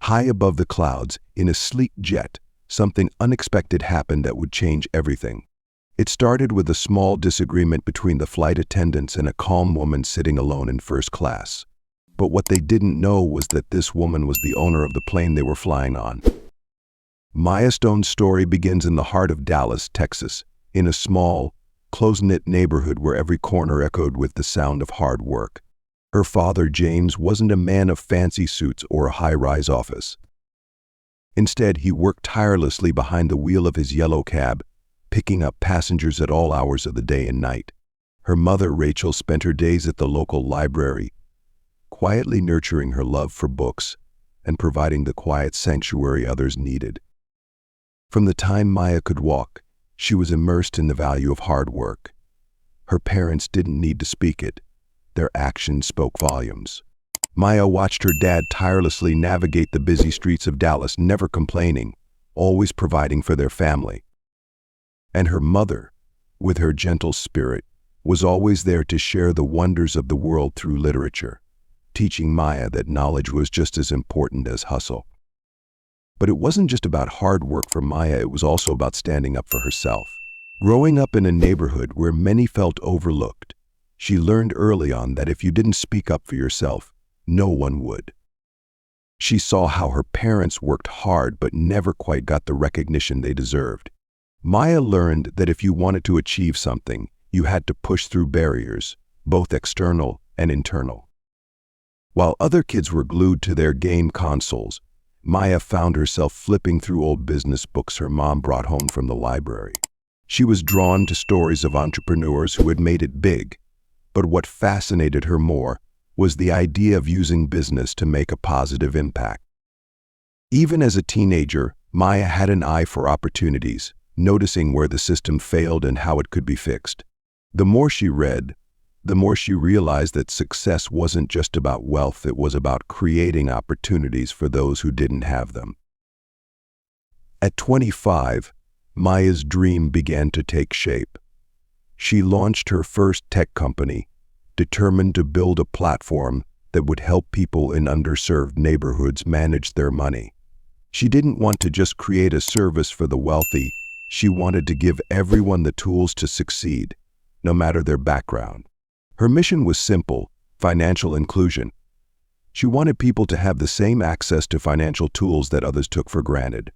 High above the clouds, in a sleek jet, something unexpected happened that would change everything. It started with a small disagreement between the flight attendants and a calm woman sitting alone in first class. But what they didn't know was that this woman was the owner of the plane they were flying on. Maya Stone's story begins in the heart of Dallas, Texas, in a small, close-knit neighborhood where every corner echoed with the sound of hard work. Her father, James, wasn't a man of fancy suits or a high-rise office. Instead, he worked tirelessly behind the wheel of his yellow cab, picking up passengers at all hours of the day and night. Her mother, Rachel, spent her days at the local library, quietly nurturing her love for books and providing the quiet sanctuary others needed. From the time Maya could walk, she was immersed in the value of hard work. Her parents didn't need to speak it. Their actions spoke volumes. Maya watched her dad tirelessly navigate the busy streets of Dallas, never complaining, always providing for their family. And her mother, with her gentle spirit, was always there to share the wonders of the world through literature, teaching Maya that knowledge was just as important as hustle. But it wasn't just about hard work for Maya, it was also about standing up for herself. Growing up in a neighborhood where many felt overlooked, she learned early on that if you didn't speak up for yourself, no one would. She saw how her parents worked hard but never quite got the recognition they deserved. Maya learned that if you wanted to achieve something, you had to push through barriers, both external and internal. While other kids were glued to their game consoles, Maya found herself flipping through old business books her mom brought home from the library. She was drawn to stories of entrepreneurs who had made it big, but what fascinated her more was the idea of using business to make a positive impact. Even as a teenager, Maya had an eye for opportunities, noticing where the system failed and how it could be fixed. The more she read, the more she realized that success wasn't just about wealth, it was about creating opportunities for those who didn't have them. At 25, Maya's dream began to take shape. She launched her first tech company, determined to build a platform that would help people in underserved neighborhoods manage their money. She didn't want to just create a service for the wealthy, she wanted to give everyone the tools to succeed, no matter their background. Her mission was simple: financial inclusion. She wanted people to have the same access to financial tools that others took for granted.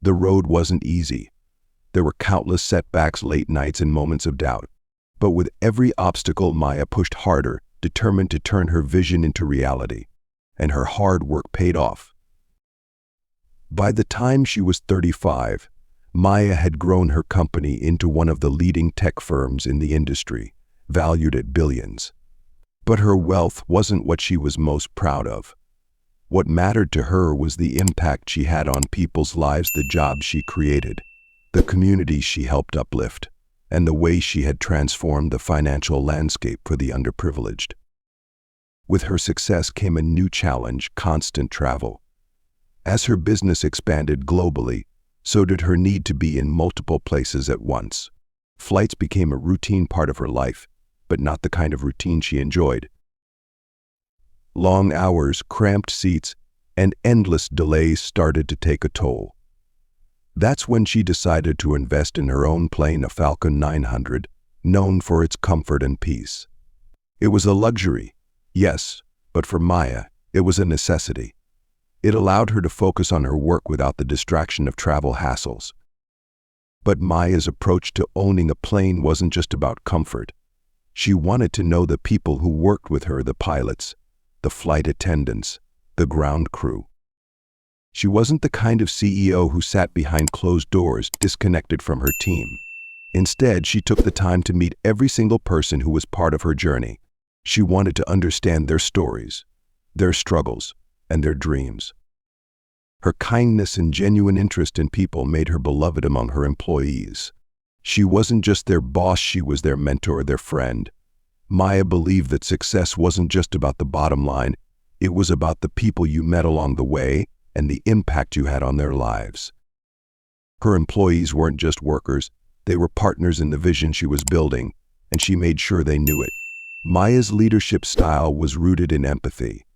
The road wasn't easy. There were countless setbacks, late nights, and moments of doubt. But with every obstacle, Maya pushed harder, determined to turn her vision into reality. And her hard work paid off. By the time she was 35, Maya had grown her company into one of the leading tech firms in the industry, valued at billions. But her wealth wasn't what she was most proud of. What mattered to her was the impact she had on people's lives, the jobs she created, the communities she helped uplift, and the way she had transformed the financial landscape for the underprivileged. With her success came a new challenge: constant travel. As her business expanded globally, so did her need to be in multiple places at once. Flights became a routine part of her life, but not the kind of routine she enjoyed. Long hours, cramped seats, and endless delays started to take a toll. That's when she decided to invest in her own plane, a Falcon 900, known for its comfort and peace. It was a luxury, yes, but for Maya, it was a necessity. It allowed her to focus on her work without the distraction of travel hassles. But Maya's approach to owning a plane wasn't just about comfort. She wanted to know the people who worked with her, the pilots, the flight attendants, the ground crew. She wasn't the kind of CEO who sat behind closed doors, disconnected from her team. Instead, she took the time to meet every single person who was part of her journey. She wanted to understand their stories, their struggles, and their dreams. Her kindness and genuine interest in people made her beloved among her employees. She wasn't just their boss, she was their mentor, their friend. Maya believed that success wasn't just about the bottom line, it was about the people you met along the way and the impact you had on their lives. Her employees weren't just workers, they were partners in the vision she was building, and she made sure they knew it. Maya's leadership style was rooted in empathy.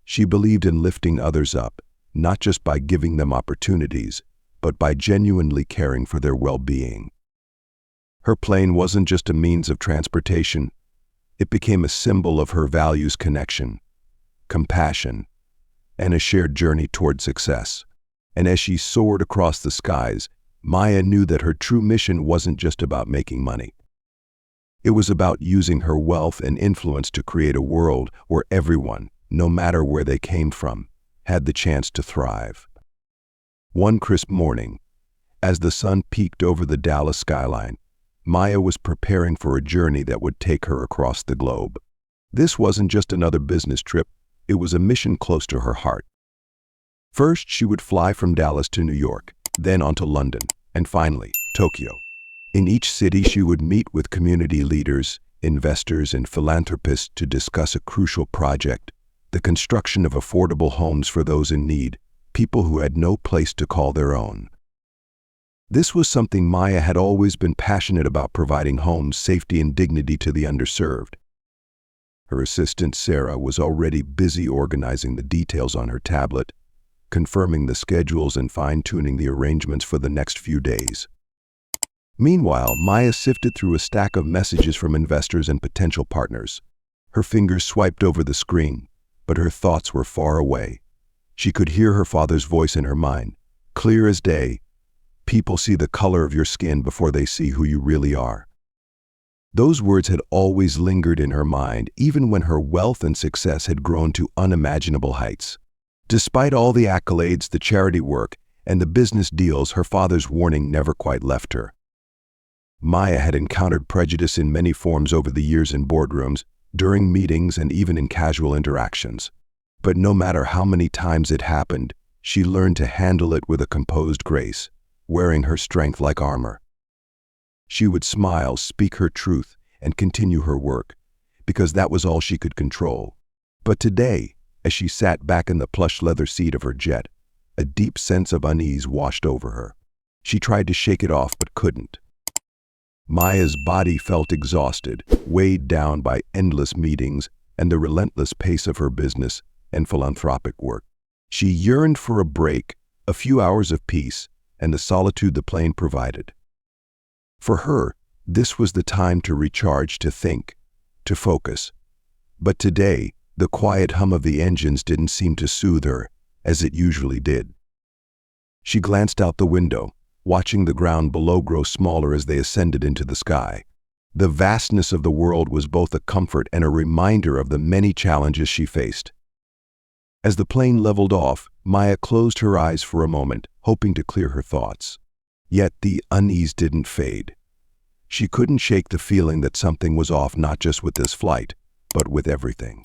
She believed in lifting others up, not just by giving them opportunities, but by genuinely caring for their well-being. Her plane wasn't just a means of transportation. It became a symbol of her values: connection, compassion, and a shared journey toward success. And as she soared across the skies, Maya knew that her true mission wasn't just about making money. It was about using her wealth and influence to create a world where everyone, no matter where they came from, had the chance to thrive. One crisp morning, as the sun peeked over the Dallas skyline, Maya was preparing for a journey that would take her across the globe. This wasn't just another business trip, it was a mission close to her heart. First, she would fly from Dallas to New York, then on to London, and finally, Tokyo. In each city, she would meet with community leaders, investors, and philanthropists to discuss a crucial project: the construction of affordable homes for those in need, people who had no place to call their own. This was something Maya had always been passionate about: providing homes, safety, and dignity to the underserved. Her assistant, Sarah, was already busy organizing the details on her tablet, confirming the schedules and fine-tuning the arrangements for the next few days. Meanwhile, Maya sifted through a stack of messages from investors and potential partners. Her fingers swiped over the screen, but her thoughts were far away. She could hear her father's voice in her mind, clear as day: "People see the color of your skin before they see who you really are." Those words had always lingered in her mind, even when her wealth and success had grown to unimaginable heights. Despite all the accolades, the charity work, and the business deals, her father's warning never quite left her. Maya had encountered prejudice in many forms over the years, in boardrooms, during meetings, and even in casual interactions. But no matter how many times it happened, she learned to handle it with a composed grace, wearing her strength like armor. She would smile, speak her truth, and continue her work, because that was all she could control. But today, as she sat back in the plush leather seat of her jet, a deep sense of unease washed over her. She tried to shake it off, but couldn't. Maya's body felt exhausted, weighed down by endless meetings and the relentless pace of her business and philanthropic work. She yearned for a break, a few hours of peace, and the solitude the plane provided. For her, this was the time to recharge, to think, to focus. But today, the quiet hum of the engines didn't seem to soothe her, as it usually did. She glanced out the window, watching the ground below grow smaller as they ascended into the sky. The vastness of the world was both a comfort and a reminder of the many challenges she faced. As the plane leveled off, Maya closed her eyes for a moment, hoping to clear her thoughts. Yet the unease didn't fade. She couldn't shake the feeling that something was off, not just with this flight, but with everything.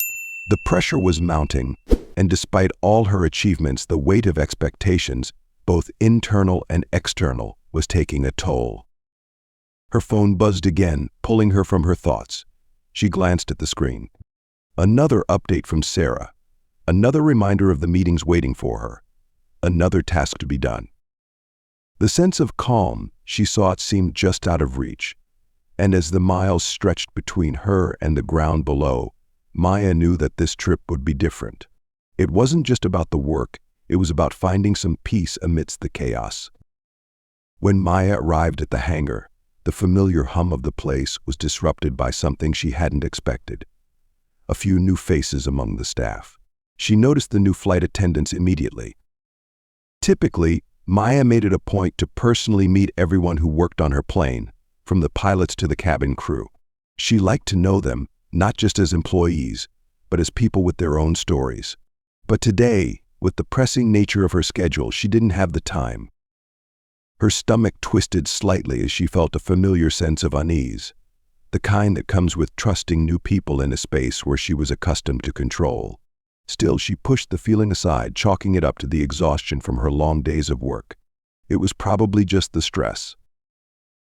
The pressure was mounting, and despite all her achievements, the weight of expectations, both internal and external, was taking a toll. Her phone buzzed again, pulling her from her thoughts. She glanced at the screen. Another update from Sarah. Another reminder of the meetings waiting for her. Another task to be done. The sense of calm she sought seemed just out of reach, and as the miles stretched between her and the ground below, Maya knew that this trip would be different. It wasn't just about the work, it was about finding some peace amidst the chaos. When Maya arrived at the hangar, the familiar hum of the place was disrupted by something she hadn't expected. A few new faces among the staff. She noticed the new flight attendants immediately. Typically, Maya made it a point to personally meet everyone who worked on her plane, from the pilots to the cabin crew. She liked to know them, not just as employees, but as people with their own stories. But today, with the pressing nature of her schedule, she didn't have the time. Her stomach twisted slightly as she felt a familiar sense of unease, the kind that comes with trusting new people in a space where she was accustomed to control. Still, she pushed the feeling aside, chalking it up to the exhaustion from her long days of work. It was probably just the stress.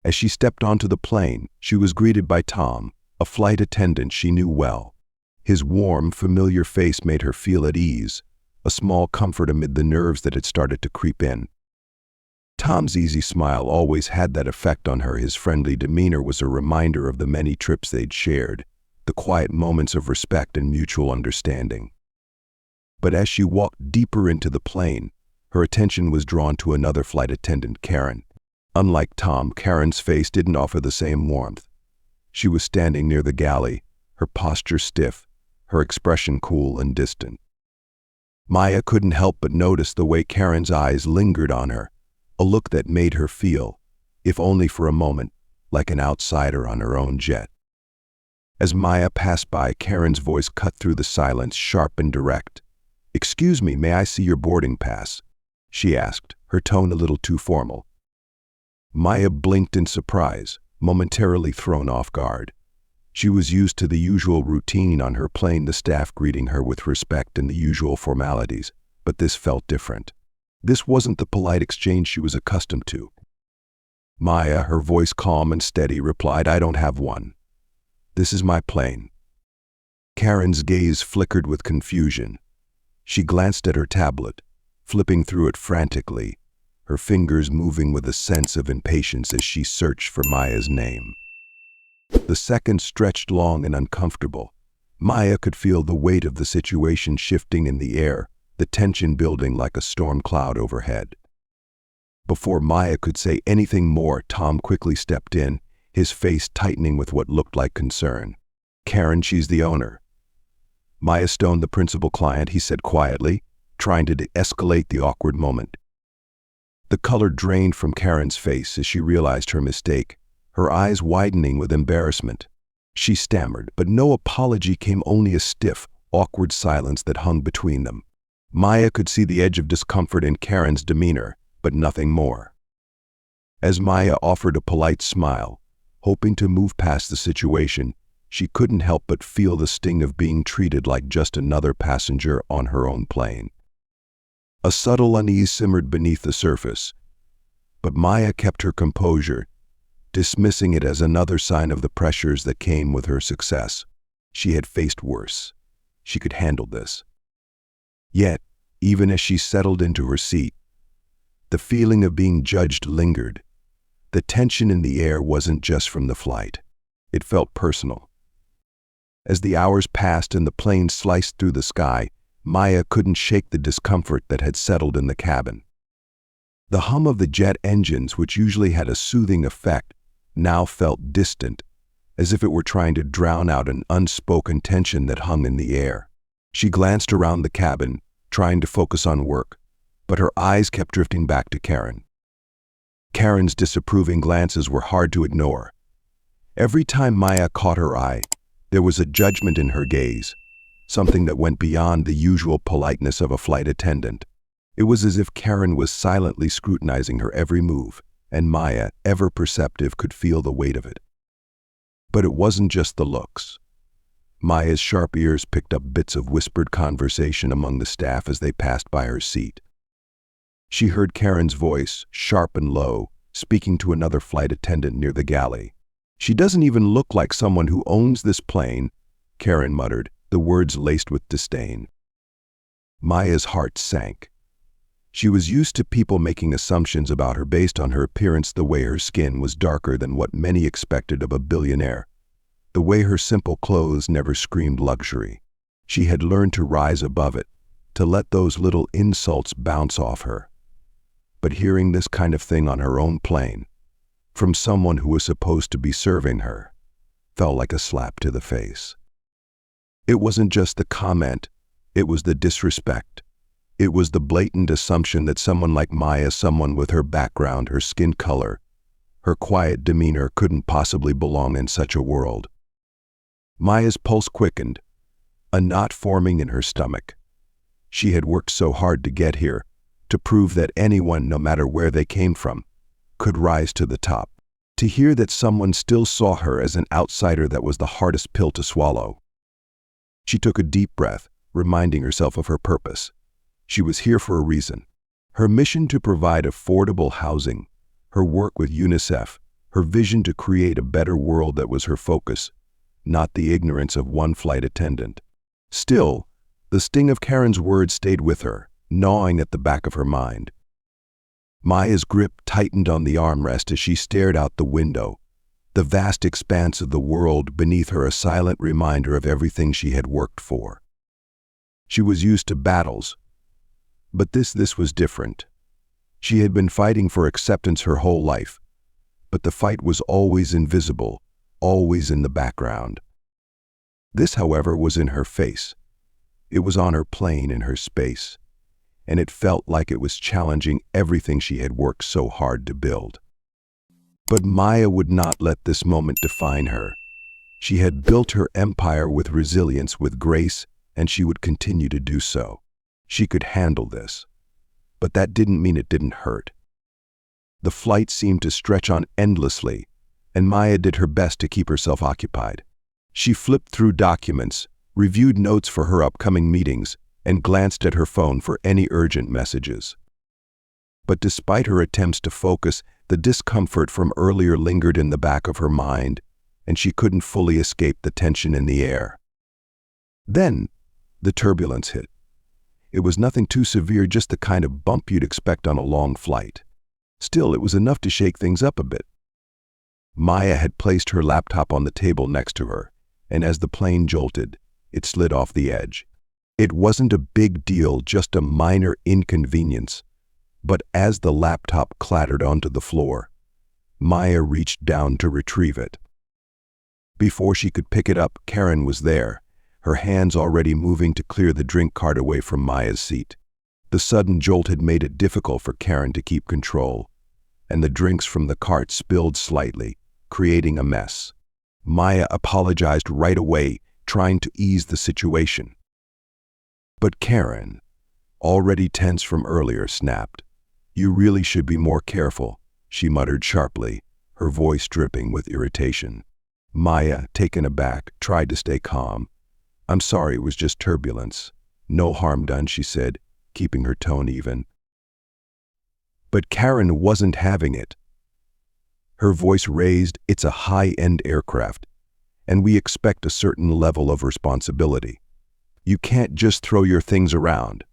As she stepped onto the plane, she was greeted by Tom, a flight attendant she knew well. His warm, familiar face made her feel at ease, a small comfort amid the nerves that had started to creep in. Tom's easy smile always had that effect on her. His friendly demeanor was a reminder of the many trips they'd shared, the quiet moments of respect and mutual understanding. But as she walked deeper into the plane, her attention was drawn to another flight attendant, Karen. Unlike Tom, Karen's face didn't offer the same warmth. She was standing near the galley, her posture stiff, her expression cool and distant. Maya couldn't help but notice the way Karen's eyes lingered on her, a look that made her feel, if only for a moment, like an outsider on her own jet. As Maya passed by, Karen's voice cut through the silence, sharp and direct. "Excuse me, may I see your boarding pass?" she asked, her tone a little too formal. Maya blinked in surprise, momentarily thrown off guard. She was used to the usual routine on her plane, the staff greeting her with respect and the usual formalities, but this felt different. This wasn't the polite exchange she was accustomed to. Maya, her voice calm and steady, replied, "I don't have one. This is my plane." Karen's gaze flickered with confusion. She glanced at her tablet, flipping through it frantically, her fingers moving with a sense of impatience as she searched for Maya's name. The seconds stretched long and uncomfortable. Maya could feel the weight of the situation shifting in the air, the tension building like a storm cloud overhead. Before Maya could say anything more, Tom quickly stepped in, his face tightening with what looked like concern. "Karen, she's the owner." "Maya Stone, the principal client," he said quietly, trying to de-escalate the awkward moment. The color drained from Karen's face as she realized her mistake, her eyes widening with embarrassment. She stammered, but no apology came, only a stiff, awkward silence that hung between them. Maya could see the edge of discomfort in Karen's demeanor, but nothing more. As Maya offered a polite smile, hoping to move past the situation, she couldn't help but feel the sting of being treated like just another passenger on her own plane. A subtle unease simmered beneath the surface, but Maya kept her composure, dismissing it as another sign of the pressures that came with her success. She had faced worse. She could handle this. Yet, even as she settled into her seat, the feeling of being judged lingered. The tension in the air wasn't just from the flight. It felt personal. As the hours passed and the plane sliced through the sky, Maya couldn't shake the discomfort that had settled in the cabin. The hum of the jet engines, which usually had a soothing effect, now felt distant, as if it were trying to drown out an unspoken tension that hung in the air. She glanced around the cabin, trying to focus on work, but her eyes kept drifting back to Karen. Karen's disapproving glances were hard to ignore. Every time Maya caught her eye, there was a judgment in her gaze, something that went beyond the usual politeness of a flight attendant. It was as if Karen was silently scrutinizing her every move, and Maya, ever perceptive, could feel the weight of it. But it wasn't just the looks. Maya's sharp ears picked up bits of whispered conversation among the staff as they passed by her seat. She heard Karen's voice, sharp and low, speaking to another flight attendant near the galley. "She doesn't even look like someone who owns this plane," Karen muttered, the words laced with disdain. Maya's heart sank. She was used to people making assumptions about her based on her appearance, the way her skin was darker than what many expected of a billionaire, the way her simple clothes never screamed luxury. She had learned to rise above it, to let those little insults bounce off her. But hearing this kind of thing on her own plane, from someone who was supposed to be serving her, felt like a slap to the face. It wasn't just the comment, it was the disrespect. It was the blatant assumption that someone like Maya, someone with her background, her skin color, her quiet demeanor, couldn't possibly belong in such a world. Maya's pulse quickened, a knot forming in her stomach. She had worked so hard to get here, to prove that anyone, no matter where they came from, could rise to the top. To hear that someone still saw her as an outsider, that was the hardest pill to swallow. She took a deep breath, reminding herself of her purpose. She was here for a reason. Her mission to provide affordable housing, her work with UNICEF, her vision to create a better world, that was her focus, not the ignorance of one flight attendant. Still, the sting of Karen's words stayed with her, gnawing at the back of her mind. Maya's grip tightened on the armrest as she stared out the window, the vast expanse of the world beneath her, a silent reminder of everything she had worked for. She was used to battles. But this was different. She had been fighting for acceptance her whole life, but the fight was always invisible, always in the background. This, however, was in her face. It was on her plane, in her space, and it felt like it was challenging everything she had worked so hard to build. But Maya would not let this moment define her. She had built her empire with resilience, with grace, and she would continue to do so. She could handle this. But that didn't mean it didn't hurt. The flight seemed to stretch on endlessly, and Maya did her best to keep herself occupied. She flipped through documents, reviewed notes for her upcoming meetings, and glanced at her phone for any urgent messages. But despite her attempts to focus, the discomfort from earlier lingered in the back of her mind, and she couldn't fully escape the tension in the air. Then, the turbulence hit. It was nothing too severe, just the kind of bump you'd expect on a long flight. Still, it was enough to shake things up a bit. Maya had placed her laptop on the table next to her, and as the plane jolted, it slid off the edge. It wasn't a big deal, just a minor inconvenience. But as the laptop clattered onto the floor, Maya reached down to retrieve it. Before she could pick it up, Karen was there, her hands already moving to clear the drink cart away from Maya's seat. The sudden jolt had made it difficult for Karen to keep control, and the drinks from the cart spilled slightly, creating a mess. Maya apologized right away, trying to ease the situation. But Karen, already tense from earlier, snapped. "You really should be more careful," she muttered sharply, her voice dripping with irritation. Maya, taken aback, tried to stay calm. "I'm sorry, it was just turbulence. No harm done," she said, keeping her tone even. But Karen wasn't having it. Her voice raised. "It's a high-end aircraft, and we expect a certain level of responsibility. You can't just throw your things around."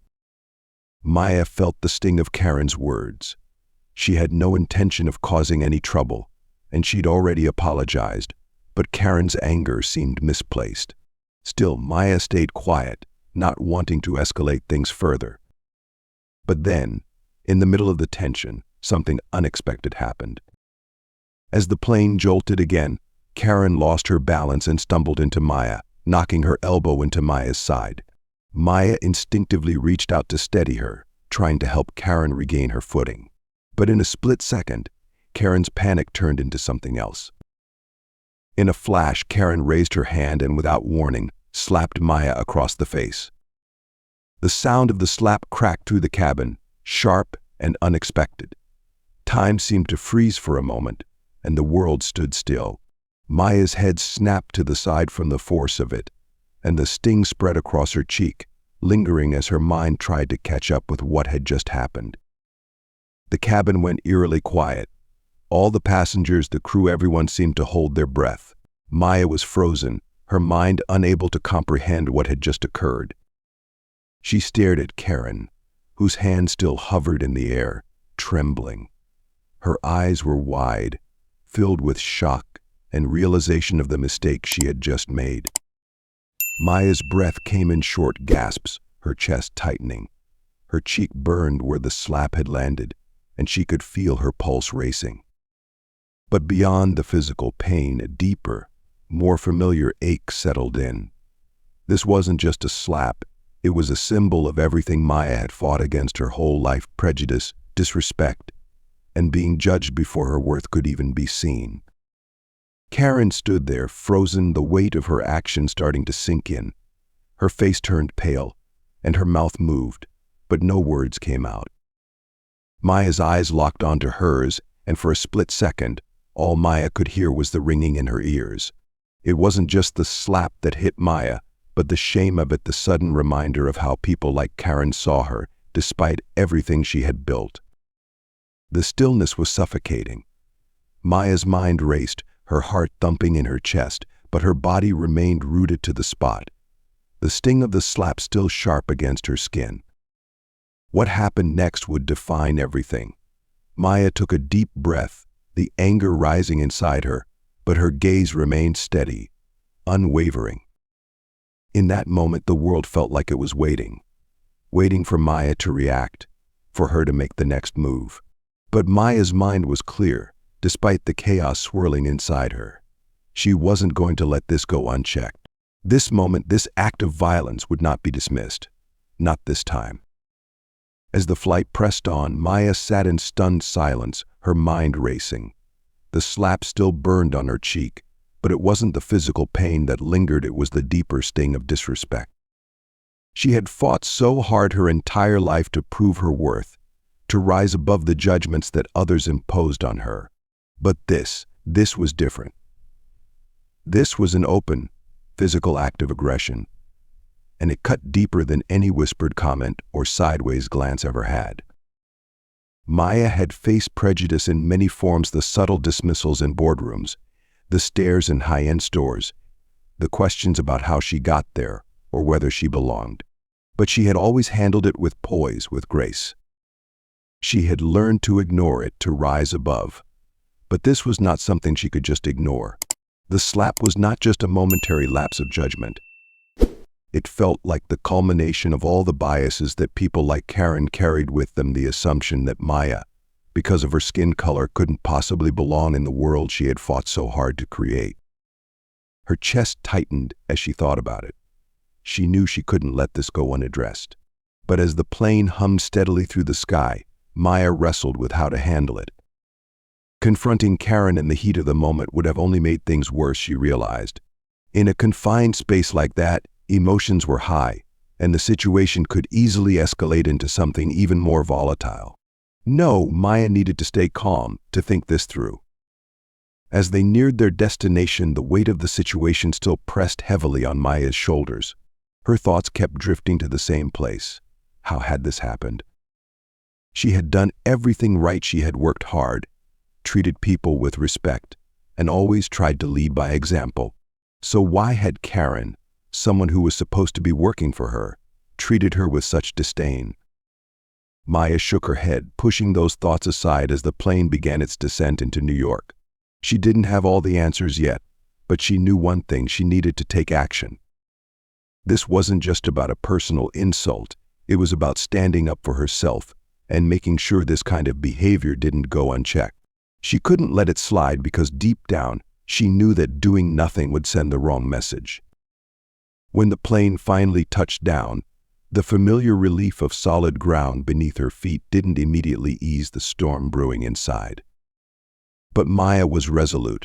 Maya felt the sting of Karen's words. She had no intention of causing any trouble, and she'd already apologized, but Karen's anger seemed misplaced. Still, Maya stayed quiet, not wanting to escalate things further. But then, in the middle of the tension, something unexpected happened. As the plane jolted again, Karen lost her balance and stumbled into Maya, knocking her elbow into Maya's side. Maya instinctively reached out to steady her, trying to help Karen regain her footing. But in a split second, Karen's panic turned into something else. In a flash, Karen raised her hand and, without warning, slapped Maya across the face. The sound of the slap cracked through the cabin, sharp and unexpected. Time seemed to freeze for a moment, and the world stood still. Maya's head snapped to the side from the force of it, and the sting spread across her cheek, lingering as her mind tried to catch up with what had just happened. The cabin went eerily quiet. All the passengers, the crew, everyone seemed to hold their breath. Maya was frozen, her mind unable to comprehend what had just occurred. She stared at Karen, whose hand still hovered in the air, trembling. Her eyes were wide, filled with shock and realization of the mistake she had just made. Maya's breath came in short gasps, her chest tightening. Her cheek burned where the slap had landed, and she could feel her pulse racing. But beyond the physical pain, a deeper, more familiar ache settled in. This wasn't just a slap, it was a symbol of everything Maya had fought against her whole life: prejudice, disrespect, and being judged before her worth could even be seen. Karen stood there, frozen, the weight of her action starting to sink in. Her face turned pale, and her mouth moved, but no words came out. Maya's eyes locked onto hers, and for a split second, all Maya could hear was the ringing in her ears. It wasn't just the slap that hit Maya, but the shame of it, the sudden reminder of how people like Karen saw her, despite everything she had built. The stillness was suffocating. Maya's mind raced, her heart thumping in her chest, but her body remained rooted to the spot, the sting of the slap still sharp against her skin. What happened next would define everything. Maya took a deep breath, the anger rising inside her, but her gaze remained steady, unwavering. In that moment, the world felt like it was waiting for Maya to react, for her to make the next move. But Maya's mind was clear, despite the chaos swirling inside her. She wasn't going to let this go unchecked. This moment, this act of violence would not be dismissed. Not this time. As the flight pressed on, Maya sat in stunned silence, her mind racing. The slap still burned on her cheek, but it wasn't the physical pain that lingered, it was the deeper sting of disrespect. She had fought so hard her entire life to prove her worth, to rise above the judgments that others imposed on her. But this was different. This was an open, physical act of aggression, and it cut deeper than any whispered comment or sideways glance ever had. Maya had faced prejudice in many forms: the subtle dismissals in boardrooms, the stares in high-end stores, the questions about how she got there or whether she belonged. But she had always handled it with poise, with grace. She had learned to ignore it, to rise above. But this was not something she could just ignore. The slap was not just a momentary lapse of judgment. It felt like the culmination of all the biases that people like Karen carried with them, the assumption that Maya, because of her skin color, couldn't possibly belong in the world she had fought so hard to create. Her chest tightened as she thought about it. She knew she couldn't let this go unaddressed. But as the plane hummed steadily through the sky, Maya wrestled with how to handle it. Confronting Karen in the heat of the moment would have only made things worse, she realized. In a confined space like that, emotions were high, and the situation could easily escalate into something even more volatile. No, Maya needed to stay calm, to think this through. As they neared their destination, the weight of the situation still pressed heavily on Maya's shoulders. Her thoughts kept drifting to the same place. How had this happened? She had done everything right. She had worked hard, treated people with respect, and always tried to lead by example. So why had Karen, someone who was supposed to be working for her, treated her with such disdain? Maya shook her head, pushing those thoughts aside as the plane began its descent into New York. She didn't have all the answers yet, but she knew one thing: she needed to take action. This wasn't just about a personal insult, it was about standing up for herself and making sure this kind of behavior didn't go unchecked. She couldn't let it slide because deep down, she knew that doing nothing would send the wrong message. When the plane finally touched down, the familiar relief of solid ground beneath her feet didn't immediately ease the storm brewing inside. But Maya was resolute.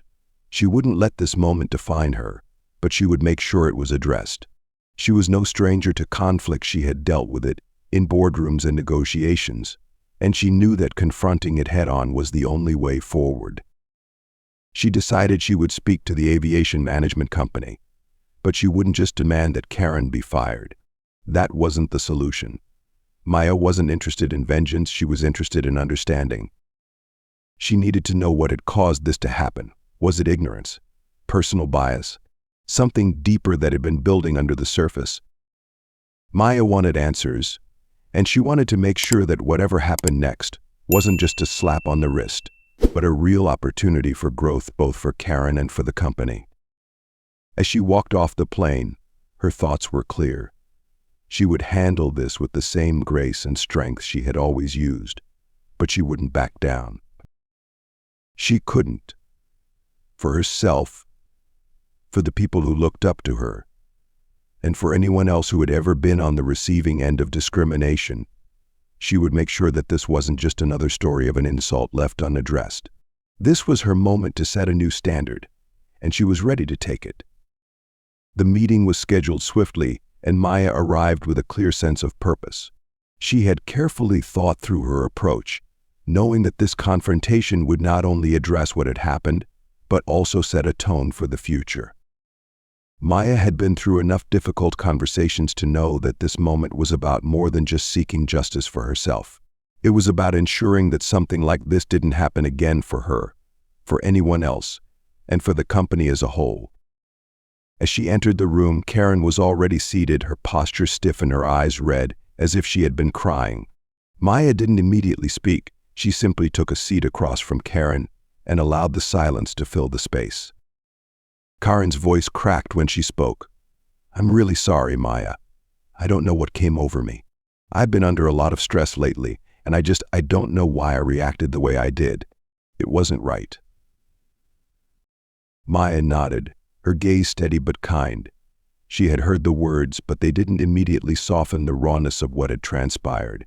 She wouldn't let this moment define her, but she would make sure it was addressed. She was no stranger to conflict. She had dealt with it in boardrooms and negotiations, and she knew that confronting it head-on was the only way forward. She decided she would speak to the aviation management company, but she wouldn't just demand that Karen be fired. That wasn't the solution. Maya wasn't interested in vengeance, she was interested in understanding. She needed to know what had caused this to happen. Was it ignorance? Personal bias? Something deeper that had been building under the surface? Maya wanted answers, and she wanted to make sure that whatever happened next wasn't just a slap on the wrist, but a real opportunity for growth, both for Karen and for the company. As she walked off the plane, her thoughts were clear. She would handle this with the same grace and strength she had always used, but she wouldn't back down. She couldn't. For herself, for the people who looked up to her, and for anyone else who had ever been on the receiving end of discrimination, she would make sure that this wasn't just another story of an insult left unaddressed. This was her moment to set a new standard, and she was ready to take it. The meeting was scheduled swiftly, and Maya arrived with a clear sense of purpose. She had carefully thought through her approach, knowing that this confrontation would not only address what had happened, but also set a tone for the future. Maya had been through enough difficult conversations to know that this moment was about more than just seeking justice for herself. It was about ensuring that something like this didn't happen again for her, for anyone else, and for the company as a whole. As she entered the room, Karen was already seated, her posture stiff and her eyes red, as if she had been crying. Maya didn't immediately speak. She simply took a seat across from Karen and allowed the silence to fill the space. Karen's voice cracked when she spoke. "I'm really sorry, Maya. I don't know what came over me. I've been under a lot of stress lately, and I don't know why I reacted the way I did. It wasn't right." Maya nodded, her gaze steady but kind. She had heard the words, but they didn't immediately soften the rawness of what had transpired.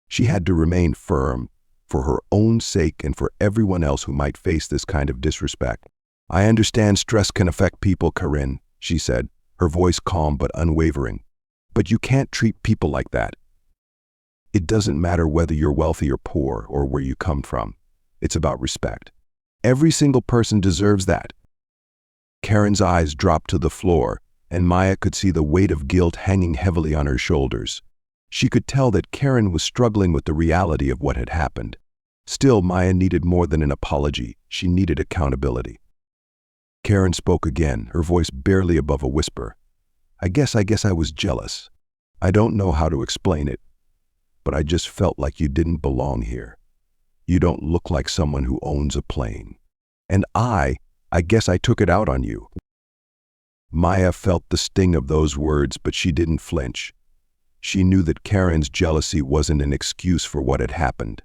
She had to remain firm, for her own sake and for everyone else who might face this kind of disrespect. "I understand stress can affect people, Corinne," she said, her voice calm but unwavering. "But you can't treat people like that. It doesn't matter whether you're wealthy or poor or where you come from. It's about respect. Every single person deserves that." Karen's eyes dropped to the floor, and Maya could see the weight of guilt hanging heavily on her shoulders. She could tell that Karen was struggling with the reality of what had happened. Still, Maya needed more than an apology. She needed accountability. Karen spoke again, her voice barely above a whisper. I guess I was jealous. I don't know how to explain it, but I just felt like you didn't belong here. You don't look like someone who owns a plane. And I guess I took it out on you." Maya felt the sting of those words, but she didn't flinch. She knew that Karen's jealousy wasn't an excuse for what had happened.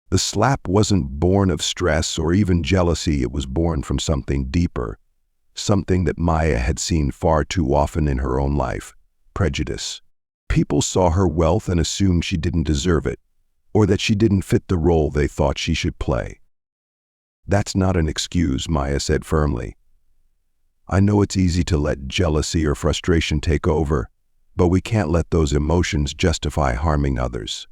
The slap wasn't born of stress or even jealousy. It was born from something deeper, something that Maya had seen far too often in her own life: prejudice. People saw her wealth and assumed she didn't deserve it, or that she didn't fit the role they thought she should play. "That's not an excuse," Maya said firmly. "I know it's easy to let jealousy or frustration take over, but we can't let those emotions justify harming others.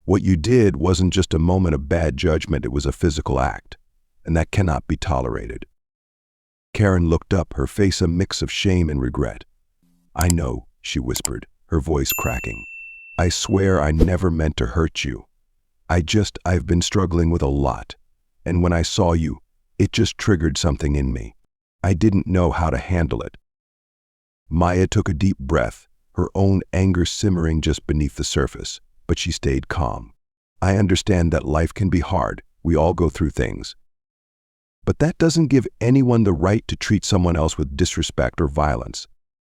What you did wasn't just a moment of bad judgment, it was a physical act, and that cannot be tolerated." Karen looked up, her face a mix of shame and regret. "I know," she whispered, her voice cracking. "I swear I never meant to hurt you. I've been struggling with a lot, and when I saw you, it just triggered something in me. I didn't know how to handle it." Maya took a deep breath, her own anger simmering just beneath the surface, but she stayed calm. "I understand that life can be hard. We all go through things. But that doesn't give anyone the right to treat someone else with disrespect or violence.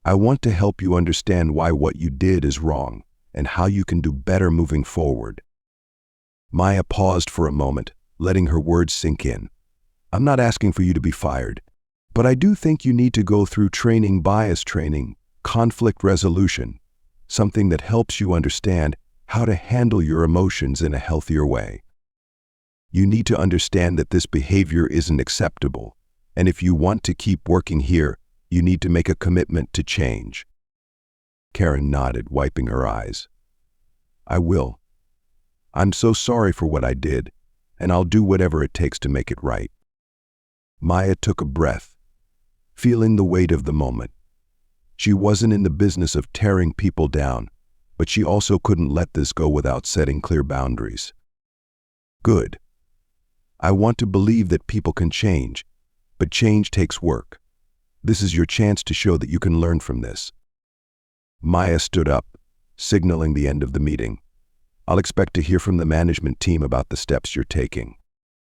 I want to help you understand why what you did is wrong and how you can do better moving forward." Maya paused for a moment, letting her words sink in. "I'm not asking for you to be fired, but I do think you need to go through training, bias training, conflict resolution, something that helps you understand how to handle your emotions in a healthier way. You need to understand that this behavior isn't acceptable, and if you want to keep working here, you need to make a commitment to change." Karen nodded, wiping her eyes. "I will. I'm so sorry for what I did, and I'll do whatever it takes to make it right." Maya took a breath, feeling the weight of the moment. She wasn't in the business of tearing people down, but she also couldn't let this go without setting clear boundaries. "Good. I want to believe that people can change, but change takes work. This is your chance to show that you can learn from this." Maya stood up, signaling the end of the meeting. "I'll expect to hear from the management team about the steps you're taking,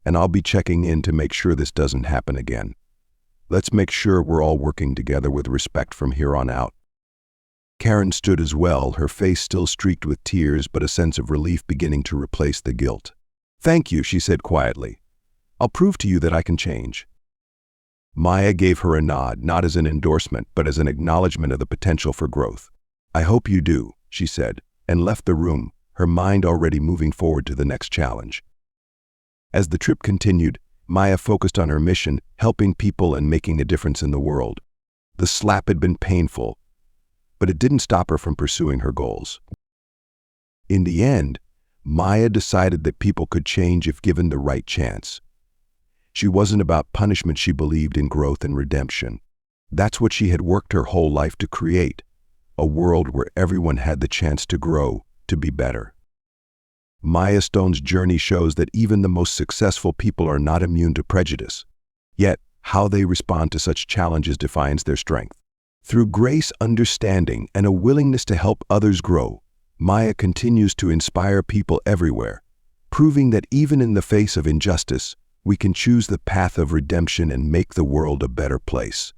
and I'll be checking in to make sure this doesn't happen again. Let's make sure we're all working together with respect from here on out." Karen stood as well, her face still streaked with tears, but a sense of relief beginning to replace the guilt. "Thank you," she said quietly. "I'll prove to you that I can change." Maya gave her a nod, not as an endorsement, but as an acknowledgement of the potential for growth. "I hope you do," she said, and left the room, her mind already moving forward to the next challenge. As the trip continued, Maya focused on her mission, helping people and making a difference in the world. The slap had been painful, but it didn't stop her from pursuing her goals. In the end, Maya decided that people could change if given the right chance. She wasn't about punishment, she believed in growth and redemption. That's what she had worked her whole life to create, a world where everyone had the chance to grow, to be better. Maya Stone's journey shows that even the most successful people are not immune to prejudice. Yet, how they respond to such challenges defines their strength. Through grace, understanding, and a willingness to help others grow, Maya continues to inspire people everywhere, proving that even in the face of injustice, we can choose the path of redemption and make the world a better place.